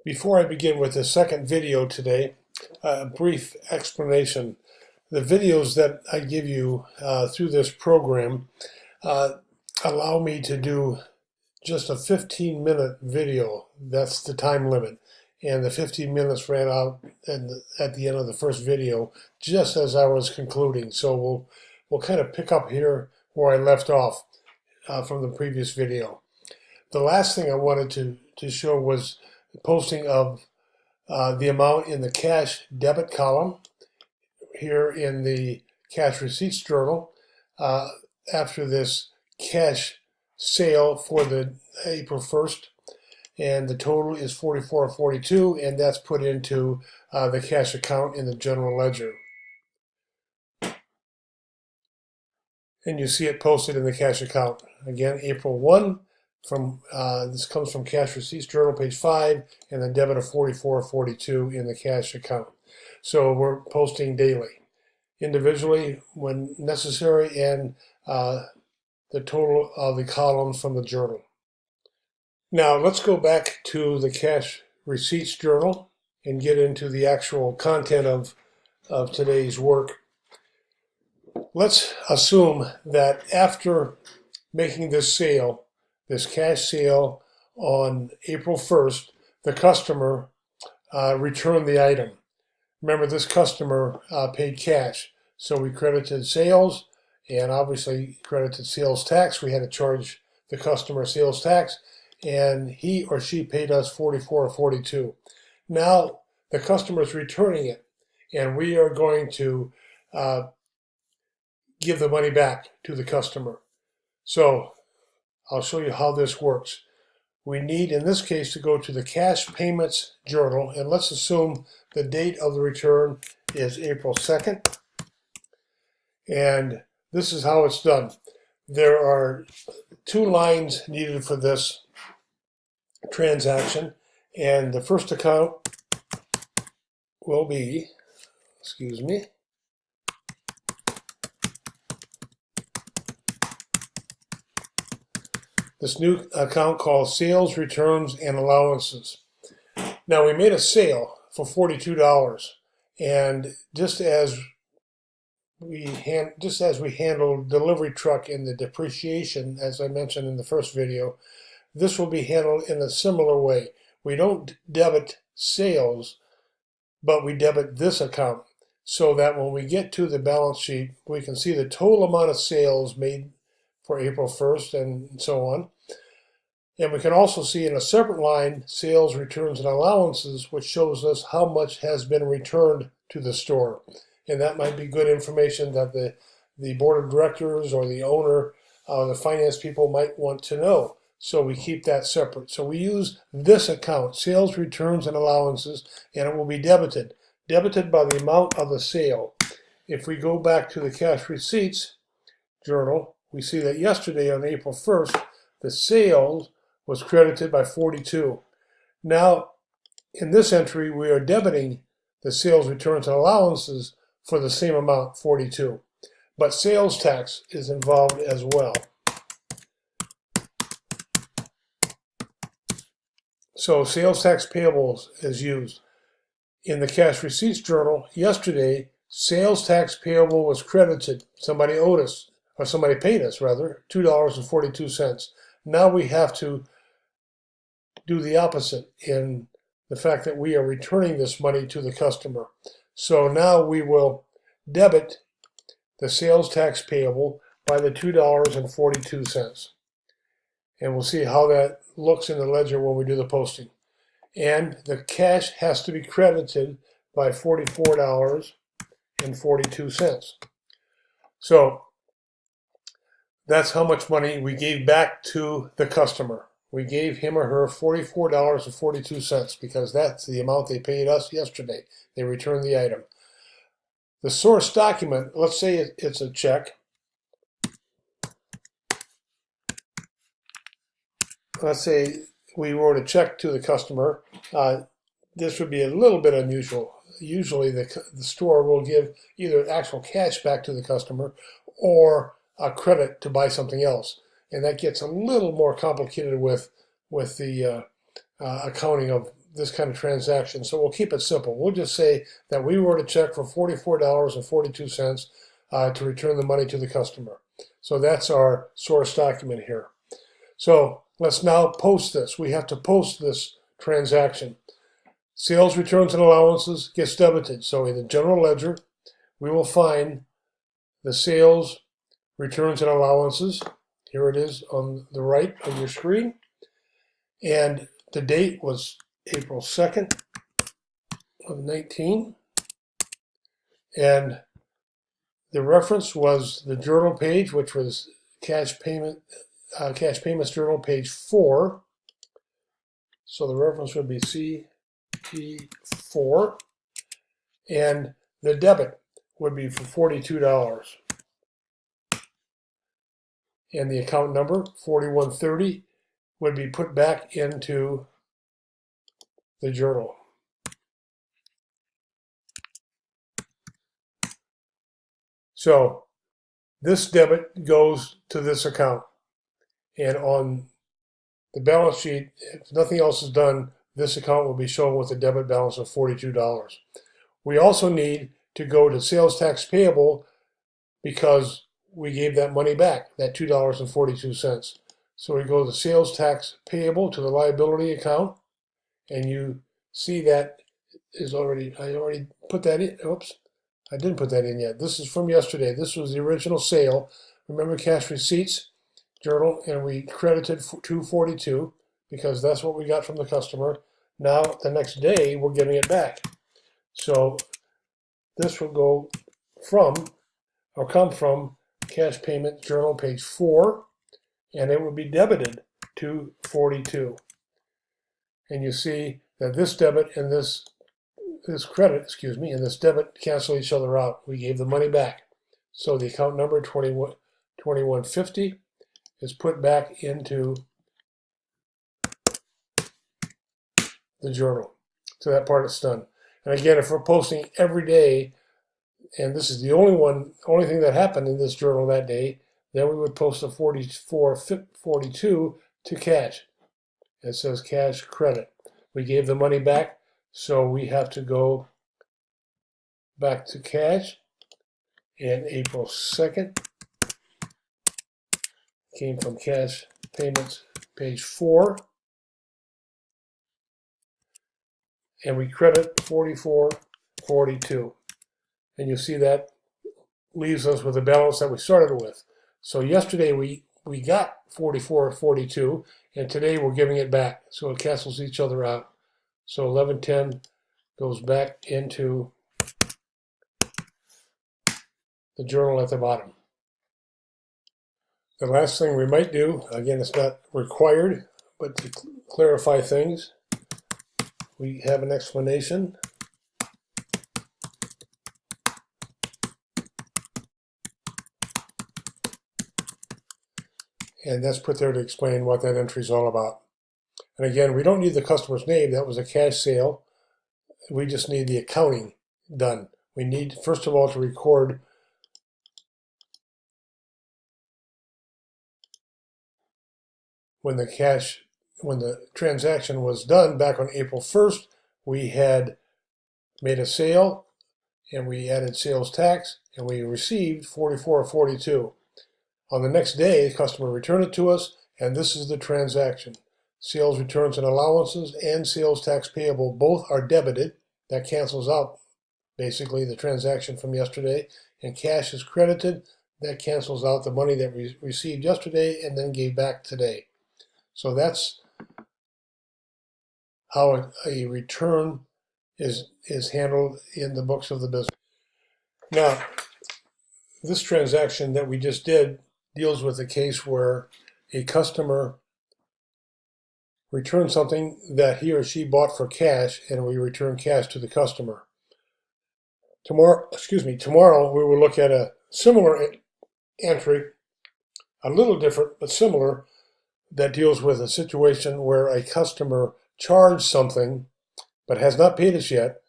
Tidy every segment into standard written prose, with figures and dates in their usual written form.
Before I begin with the second video today, a brief explanation. The videos that I give you through this program allow me to do just a 15-minute video. That's the time limit. And the 15 minutes ran out at the end of the first video, just as I was concluding. So we'll kind of pick up here where I left off from the previous video. The last thing I wanted to show was the posting of the amount in the cash debit column here in the cash receipts journal after this cash sale for the April 1st, and the total is $44.42, and that's put into the cash account in the general ledger. And you see it posted in the cash account. Again, April 1. This comes from Cash Receipts Journal, page 5, and the debit of $44.42 in the cash account. So we're posting daily, individually when necessary, and the total of the columns from the journal. Now let's go back to the Cash Receipts Journal and get into the actual content of today's work. Let's assume that after making this sale, this cash sale on April 1st, the customer returned the item. Remember, this customer paid cash, so we credited sales and obviously credited sales tax. We had to charge the customer sales tax, and he or she paid us $44.42. Now the customer is returning it, and we are going to give the money back to the customer. So I'll show you how this works. We need, in this case, to go to the Cash Payments Journal, and let's assume the date of the return is April 2nd. And this is how it's done. There are two lines needed for this transaction, and the first account will be, this new account called Sales, Returns, and Allowances. Now, we made a sale for $42, and just as we handled delivery truck in the depreciation, as I mentioned in the first video, this will be handled in a similar way. We don't debit sales, but we debit this account so that when we get to the balance sheet, we can see the total amount of sales made for April 1st and so on. And we can also see in a separate line, sales, returns, and allowances, which shows us how much has been returned to the store. And that might be good information that the board of directors or the owner, the finance people might want to know. So we keep that separate. So we use this account, sales, returns, and allowances, and it will be debited by the amount of the sale. If we go back to the Cash Receipts Journal, we see that yesterday on April 1st, the sales was credited by 42. Now, in this entry, we are debiting the sales, returns, and allowances for the same amount, 42. But sales tax is involved as well. So sales tax payables is used. In the Cash Receipts Journal, yesterday, sales tax payable was credited. Somebody owed us, or somebody paid us rather, $2.42. Now we have to do the opposite in the fact that we are returning this money to the customer. So now we will debit the sales tax payable by the $2.42. And we'll see how that looks in the ledger when we do the posting. And the cash has to be credited by $44.42. So that's how much money we gave back to the customer. We gave him or her $44.42 because that's the amount they paid us yesterday. They returned the item. The source document, let's say it's a check. Let's say we wrote a check to the customer. This would be a little bit unusual. Usually the store will give either actual cash back to the customer or a credit to buy something else. And that gets a little more complicated with the accounting of this kind of transaction, so we'll keep it simple. We'll just say that we wrote a check for $44.42 to return the money to the customer. So that's our source document here. So let's now post this. We have to post this transaction. Sales returns and allowances gets debited. So in the general ledger, we will find the sales returns and allowances. Here it is on the right of your screen. And the date was April 2nd of 19. And the reference was the journal page, which was cash payments journal page 4. So the reference would be CP4. And the debit would be for $42. And the account number, 4130, would be put back into the journal. So this debit goes to this account. And on the balance sheet, if nothing else is done, this account will be shown with a debit balance of $42. We also need to go to sales tax payable because we gave that money back, that $2.42. So we go to sales tax payable to the liability account, and you see that is already, I already put that in. Oops, I didn't put that in yet. This is from yesterday. This was the original sale. Remember cash receipts journal, and we credited $2.42 because that's what we got from the customer. Now the next day we're getting it back. So this will go from, or come from, cash payment journal page 4, and it will be debited to $42. And you see that this debit and this credit, and this debit cancel each other out. We gave the money back. So the account number 2150 is put back into the journal. So that part is done. And again, if we're posting every day, and this is the only thing that happened in this journal that day, then we would post a 4442 to cash. It says cash credit. We gave the money back, so we have to go back to cash. And April 2nd came from cash payments page 4. And we credit 4442. And you see that leaves us with a balance that we started with. So yesterday we got 4442, and today we're giving it back. So it cancels each other out. So 1110 goes back into the journal at the bottom. The last thing we might do, again, it's not required, but to clarify things, we have an explanation. And that's put there to explain what that entry is all about. And again, we don't need the customer's name. That was a cash sale. We just need the accounting done. We need, first of all, to record when the transaction was done back on April 1st, we had made a sale, and we added sales tax, and we received $44.42. On the next day, the customer returned it to us, and this is the transaction. Sales returns and allowances and sales tax payable both are debited. That cancels out basically the transaction from yesterday, and cash is credited. That cancels out the money that we received yesterday and then gave back today. So that's how a return is handled in the books of the business. Now, this transaction that we just did deals with a case where a customer returns something that he or she bought for cash, and we return cash to the customer. Tomorrow we will look at a similar entry, a little different but similar, that deals with a situation where a customer charged something but has not paid us yet,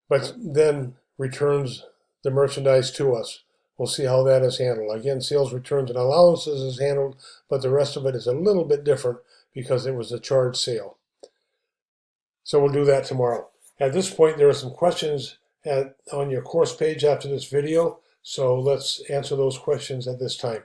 but then returns the merchandise to us. We'll see how that is handled. Again, sales returns and allowances is handled, but the rest of it is a little bit different because it was a charged sale. So we'll do that tomorrow. At this point, there are some questions on your course page after this video, so let's answer those questions at this time.